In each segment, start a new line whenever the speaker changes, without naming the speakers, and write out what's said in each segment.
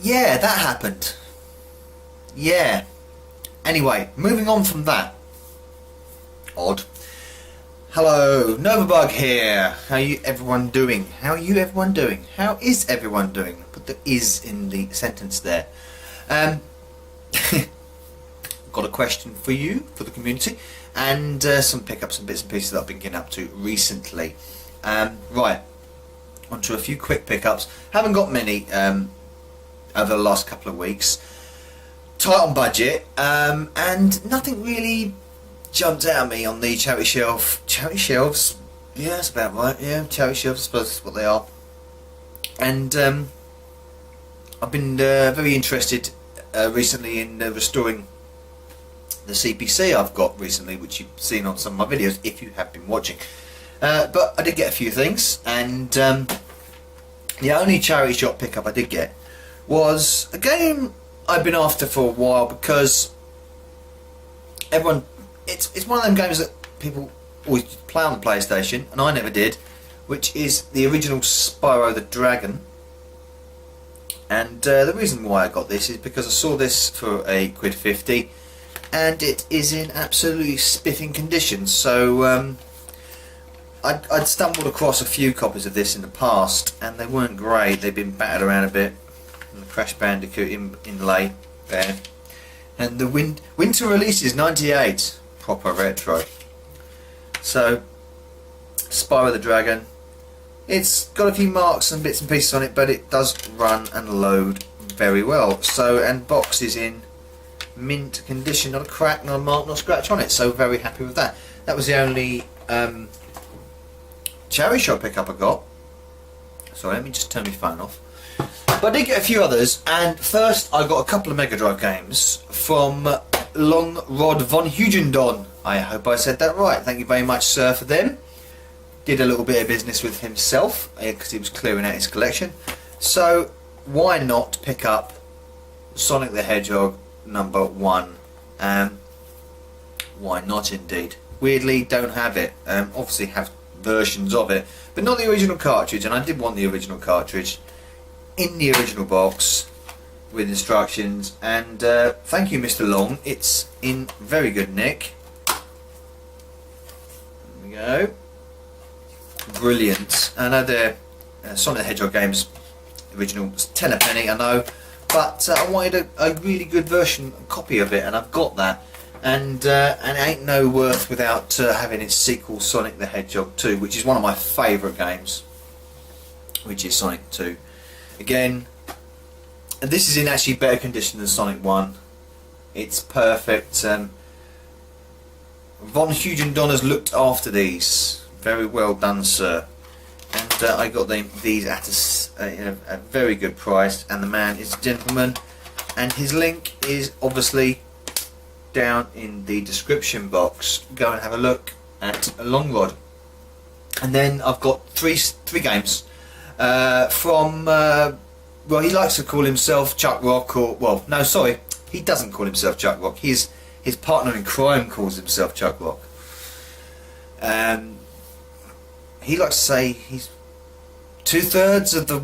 yeah, that happened. Yeah. Anyway, moving on from that. Odd. Hello, Novabug here. How you everyone doing? How are you everyone doing? How is everyone doing? Put the "is" in the sentence there. Got a question for you, for the community, and some pickups and bits and pieces that I've been getting up to recently. Right, onto a few quick pickups. Haven't got many over the last couple of weeks. Tight on budget, and nothing really jumped out at me on the charity shelf. Charity shelves? Yeah, that's about right. Yeah, charity shelves, I suppose that's what they are. And I've been very interested recently in restoring the CPC I've got recently, which you've seen on some of my videos if you have been watching. But I did get a few things, and the only charity shop pickup I did get was a game I've been after for a while, because everyone, it's one of them games that people always play on the PlayStation, and I never did, which is the original Spyro the Dragon. And the reason why I got this is because I saw this for £1.50, and it is in absolutely spiffing condition. So I'd stumbled across a few copies of this in the past, and they weren't great. They've been battered around a bit. And the Crash Bandicoot inlay there. And the winter release is 98, proper retro. So Spyro the Dragon, it's got a few marks and bits and pieces on it, but it does run and load very well. So, and box is in mint condition, not a crack, not a mark, not a scratch on it. So very happy with that. That was the only charity shop pickup I got. Sorry, let me just turn my phone off. But I did get a few others, and first I got a couple of Mega Drive games from Long Rod von Hugendon. I hope I said that right. Thank you very much, sir, for them. Did a little bit of business with himself because he was clearing out his collection. So why not pick up Sonic the Hedgehog #1? Why not indeed? Weirdly, don't have it. Obviously have versions of it, but not the original cartridge, and I did want the original cartridge in the original box with instructions. And thank you, Mr. Long, it's in very good nick. There we go. Brilliant. I know the Sonic the Hedgehog games original was 10 a penny, I know, but I wanted a really good version, copy of it, and I've got that. And it ain't no worth without having its sequel, Sonic the Hedgehog 2, which is one of my favourite games, which is Sonic 2. Again, and this is in actually better condition than Sonic 1. It's perfect. Von Hugendon has looked after these. Very well done, sir. And I got these at a very good price, and the man is a gentleman, and his link is obviously down in the description box. Go and have a look at Long Rod. And then I've got three games from well, he likes to call himself Chuck Rock, or well, no, sorry, he doesn't call himself Chuck Rock. His partner in crime calls himself Chuck Rock. He likes to say he's 2/3 of the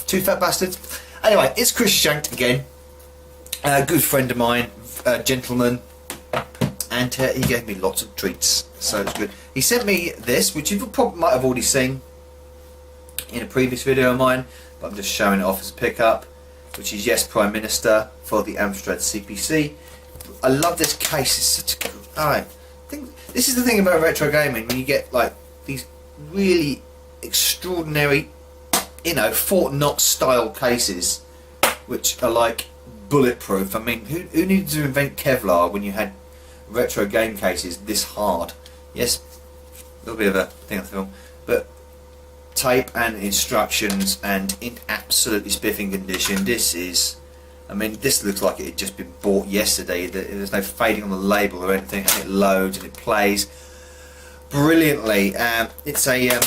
two fat bastards. Anyway, it's Chris Shank again, a good friend of mine, gentleman, and he gave me lots of treats, so it's good. He sent me this, which you probably might have already seen in a previous video of mine, but I'm just showing it off as a pickup, which is Yes Prime Minister for the Amstrad CPC. I love this case. It's such a good. I think this is the thing about retro gaming, when you get like these really extraordinary, you know, Fort Knox style cases, which are like bulletproof. I mean, who needed to invent Kevlar when you had retro game cases this hard? Yes, a little bit of a thing on film, but tape and instructions, and in absolutely spiffing condition. This is, I mean, this looks like it had just been bought yesterday. There's no fading on the label or anything, and it loads and it plays brilliantly. It's a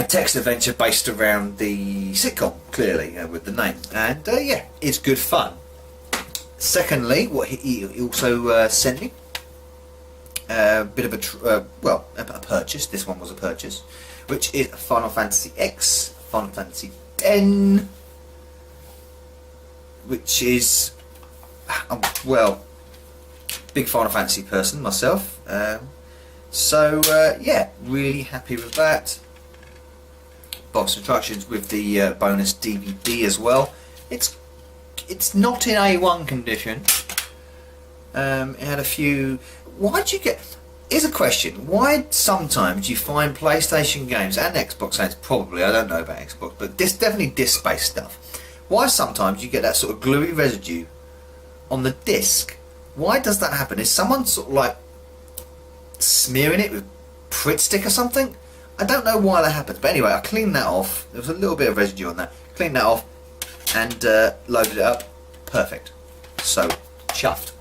text adventure based around the sitcom, clearly, with the name, and yeah, it's good fun. Secondly, what he also sent me a bit of a purchase. This one was a purchase, which is Final Fantasy X, Final Fantasy X, which is, well, big Final Fantasy person myself. Yeah, really happy with that. Box instructions with the bonus DVD as well. It's not in A1 condition. It had a few. Why'd you get? Here's a question. Why sometimes you find PlayStation games and Xbox games, probably, I don't know about Xbox, but this definitely disc-based stuff. Why sometimes you get that sort of gluey residue on the disc? Why does that happen? Is someone sort of like smearing it with Pritt stick or something? I don't know why that happens, but anyway, I cleaned that off. There was a little bit of residue on that. Cleaned that off and loaded it up. Perfect. So, chuffed.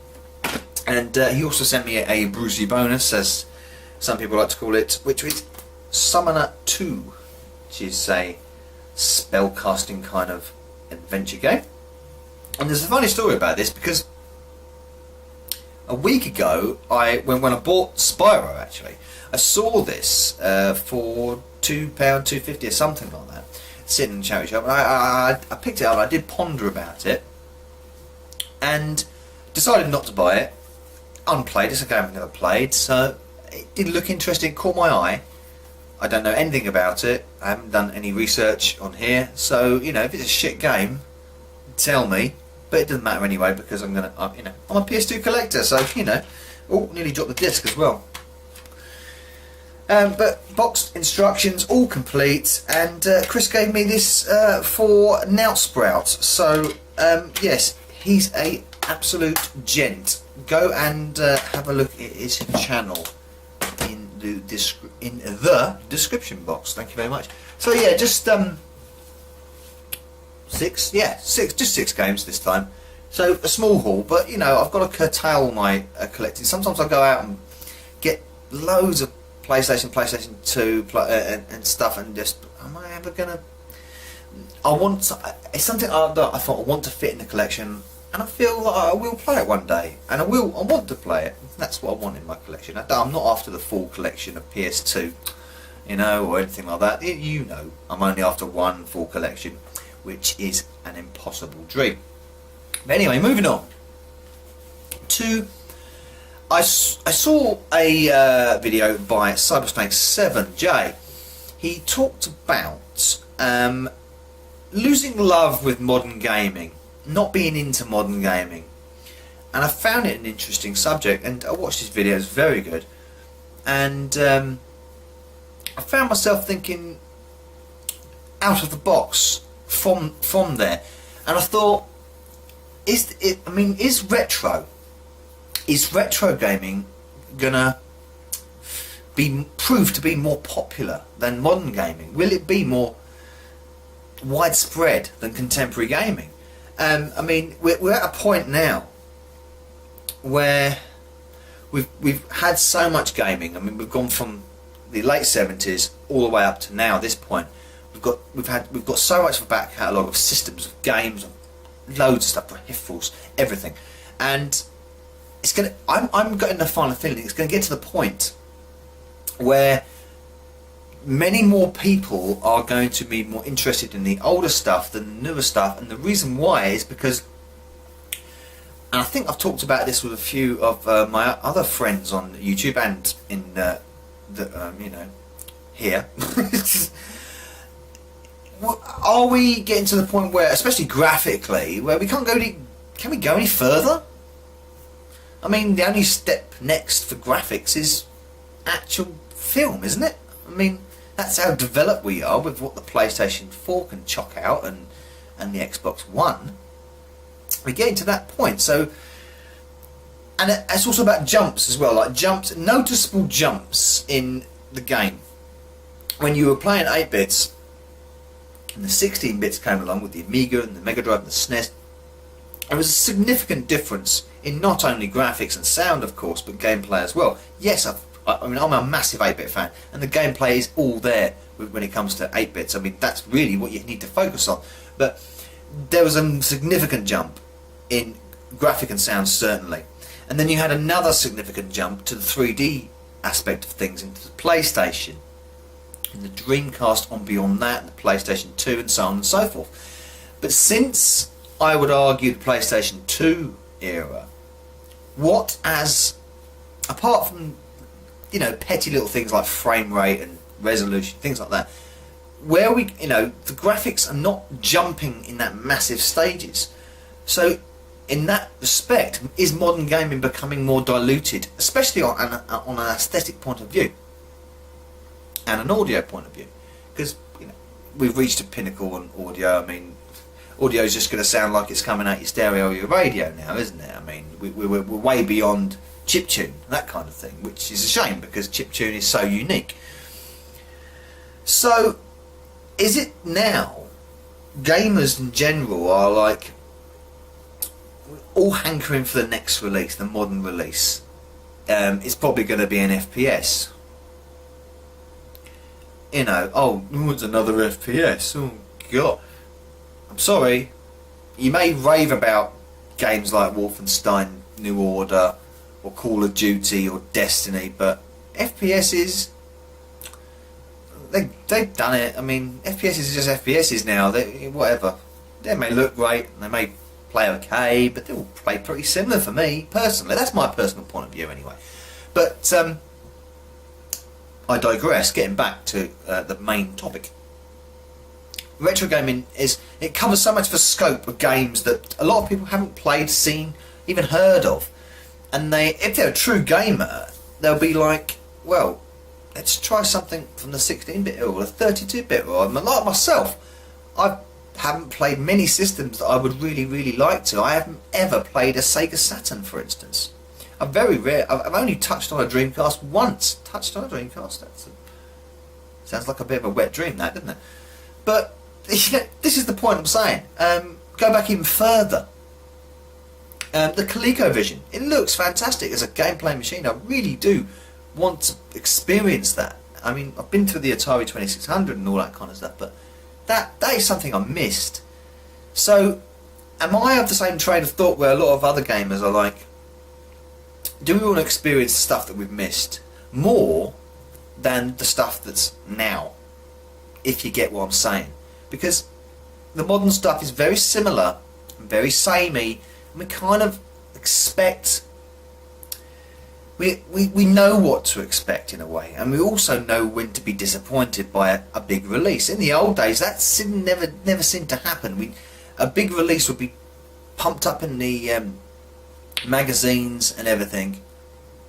And he also sent me a Brucey bonus, as some people like to call it, which is Summoner 2, which is a spellcasting kind of adventure game. And there's a funny story about this, because a week ago, when I bought Spyro, actually, I saw this for £2, £2.50 or something like that, sitting in the charity shop. And I picked it up and I did ponder about it, and decided not to buy it. Unplayed, it's a game I've never played, so it did look interesting, caught my eye. I don't know anything about it, I haven't done any research on here, so you know, if it's a shit game, tell me. But it doesn't matter anyway, because I'm a PS2 collector, so you know. Oh, nearly dropped the disc as well. But boxed instructions all complete, and Chris gave me this for Nout Sprout. So yes, he's a absolute gent. Go and have a look at his channel in the description box. Thank you very much. So yeah, just six games this time. So a small haul, but you know, I've got to curtail my collecting. Sometimes I go out and get loads of PlayStation 2 and stuff, and just, am I ever gonna? It's something that I thought I want to fit in the collection, and I feel that I will play it one day, and I want to play it. That's what I want in my collection. I'm not after the full collection of PS2, you know, or anything like that. You know, I'm only after one full collection, which is an impossible dream. But anyway, moving on to, I saw a video by Cybersnake7J. He talked about losing love with modern gaming, not being into modern gaming, and I found it an interesting subject, and I watched his video. It's very good, and I found myself thinking out of the box from there, and I thought, is retro gaming gonna prove to be more popular than modern gaming? Will it be more widespread than contemporary gaming? I mean, we're at a point now where we've had so much gaming. I mean, we've gone from the late 70s all the way up to now. This point, we've got so much of a back catalogue of systems, of games, of loads of stuff, peripherals, everything, and it's gonna. I'm getting the final feeling it's going to get to the point where many more people are going to be more interested in the older stuff than the newer stuff, and the reason why is because, and I think I've talked about this with a few of my other friends on YouTube and in you know, here. Are we getting to the point where, especially graphically, where we can't go can we go any further? I mean, the only step next for graphics is actual film, isn't it? I mean, that's how developed we are with what the PlayStation 4 can chock out and the Xbox One. We're getting to that point. So, and it's also about jumps as well, like noticeable jumps in the game. When you were playing 8 bits, and the 16 bits came along with the Amiga and the Mega Drive and the SNES, there was a significant difference in not only graphics and sound, of course, but gameplay as well. Yes, I mean, I'm a massive 8-bit fan, and the gameplay is all there when it comes to 8 bits. I mean, that's really what you need to focus on. But there was a significant jump in graphic and sound, certainly. And then you had another significant jump to the 3D aspect of things into the PlayStation, and the Dreamcast on beyond that, and the PlayStation 2, and so on and so forth. But since I would argue, the PlayStation 2 era, what as, apart from, you know, petty little things like frame rate and resolution, things like that, where we, you know, the graphics are not jumping in that massive stages. So in that respect, is modern gaming becoming more diluted, especially on an aesthetic point of view and an audio point of view? Because, you know, we've reached a pinnacle on audio. I mean, audio is just going to sound like it's coming out your stereo or your radio now, isn't it? I mean, we're way beyond chiptune, that kind of thing, which is a shame because chiptune is so unique. So, is it now, gamers in general are like, all hankering for the next release, the modern release? It's probably going to be an FPS. You know, oh, it's another FPS, oh god. I'm sorry, you may rave about games like Wolfenstein New Order or Call of Duty or Destiny, but FPSs, they've done it. I mean, FPSs is just FPSs now. Whatever. They may look great, they may play okay, but they will play pretty similar for me, personally. That's my personal point of view anyway. But I digress, getting back to the main topic. Retro gaming it covers so much of a scope of games that a lot of people haven't played, seen, even heard of. And if they're a true gamer, they'll be like, well, let's try something from the 16-bit era or the 32-bit era. Like myself, I haven't played many systems that I would really, really like to. I haven't ever played a Sega Saturn, for instance. I've only touched on a Dreamcast once. Touched on a Dreamcast? Sounds like a bit of a wet dream, that, doesn't it? But this is the point I'm saying. Go back even further. The ColecoVision, it looks fantastic as a gameplay machine. I really do want to experience that. I mean, I've been through the Atari 2600 and all that kind of stuff, but that is something I missed. So, am I of the same train of thought where a lot of other gamers are like, do we want to experience the stuff that we've missed more than the stuff that's now? If you get what I'm saying. Because the modern stuff is very similar and very samey, and we kind of expect, we know what to expect in a way, and we also know when to be disappointed by a big release. In the old days, that never seemed to happen. A big release would be pumped up in the magazines and everything,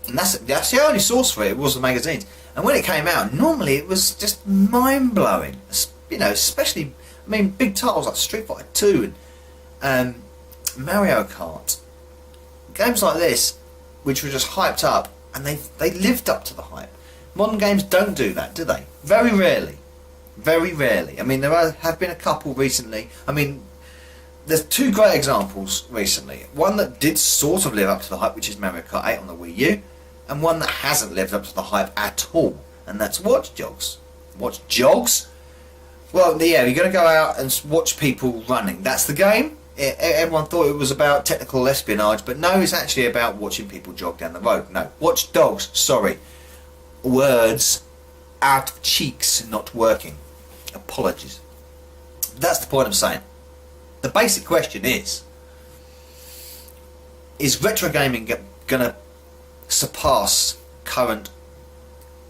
and that's the only source for it. It was the magazines, and when it came out, normally it was just mind-blowing. You know, especially, I mean, big titles like Street Fighter 2 and Mario Kart, games like this, which were just hyped up, and they lived up to the hype. Modern games don't do that, do they? Very rarely. Very rarely. I mean, there have been a couple recently. I mean, there's two great examples recently. One that did sort of live up to the hype, which is Mario Kart 8 on the Wii U, and one that hasn't lived up to the hype at all, and that's Watch Dogs. Watch Dogs? Well, yeah, you're going to go out and watch people running. That's the game. Everyone thought it was about technical espionage, but no, it's actually about watching people jog down the road. No, Watch Dogs, sorry. Words out of cheeks not working. Apologies. That's the point I'm saying. The basic question is retro gaming going to surpass current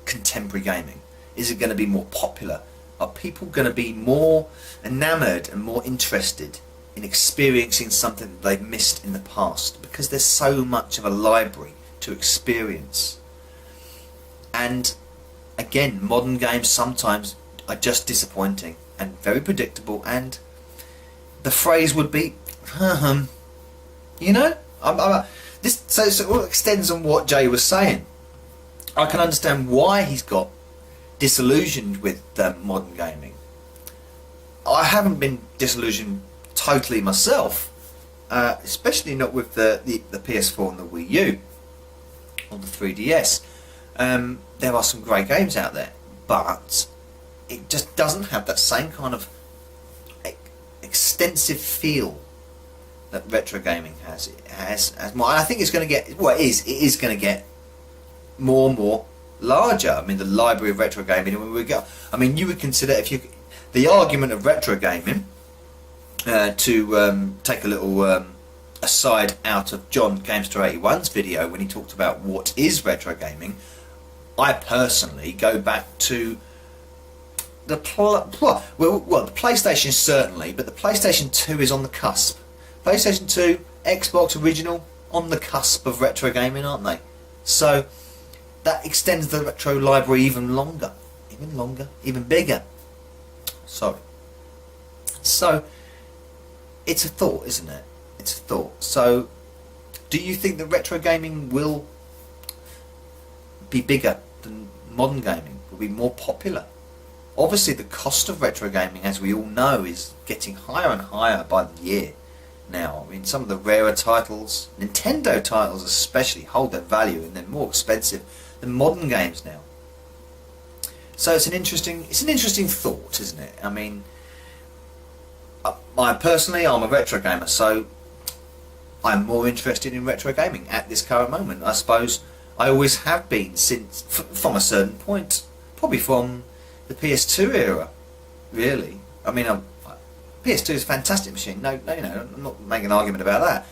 contemporary gaming? Is it going to be more popular? Are people going to be more enamoured and more interested in experiencing something that they've missed in the past? Because there's so much of a library to experience. And again, modern games sometimes are just disappointing and very predictable, and the phrase would be, you know? So it all extends on what Jay was saying. I can understand why he's got disillusioned with modern gaming. I haven't been disillusioned totally myself, especially not with the PS4 and the Wii U or the 3DS. There are some great games out there, but it just doesn't have that same kind of extensive feel that retro gaming has. It has more. I think it's going to get, well, it is going to get more and more larger. I mean, the library of retro gaming. I mean, you would consider, the argument of retro gaming to take a little aside out of John Gamester81's video when he talked about what is retro gaming. I personally go back to the the PlayStation certainly, but the PlayStation 2 is on the cusp. PlayStation 2, Xbox original, on the cusp of retro gaming, aren't they? So that extends the retro library even longer, even bigger. Sorry. So it's a thought, isn't it? It's a thought. So do you think that retro gaming will be bigger than modern gaming? Will be more popular? Obviously the cost of retro gaming, as we all know, is getting higher and higher by the year now. I mean, some of the rarer titles, Nintendo titles especially, hold their value, and they're more expensive than modern games now. So it's an interesting thought, isn't it? I mean, I'm a retro gamer, so I'm more interested in retro gaming at this current moment. I suppose I always have been since, from a certain point, probably from the PS2 era, really. I mean, PS2 is a fantastic machine. No, I'm not making an argument about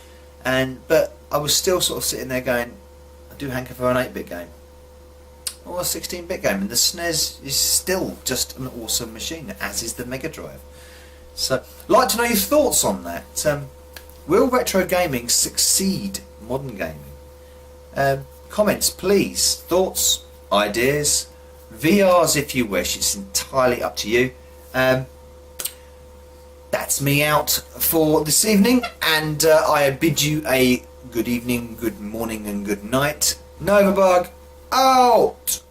that. But I was still sort of sitting there going, I do hanker for an 8-bit game or a 16-bit game, and the SNES is still just an awesome machine, as is the Mega Drive. So, I'd like to know your thoughts on that. Will retro gaming succeed modern gaming? Comments, please. Thoughts, ideas, VRs if you wish. It's entirely up to you. That's me out for this evening, and I bid you a good evening, good morning, and good night. Novabug out!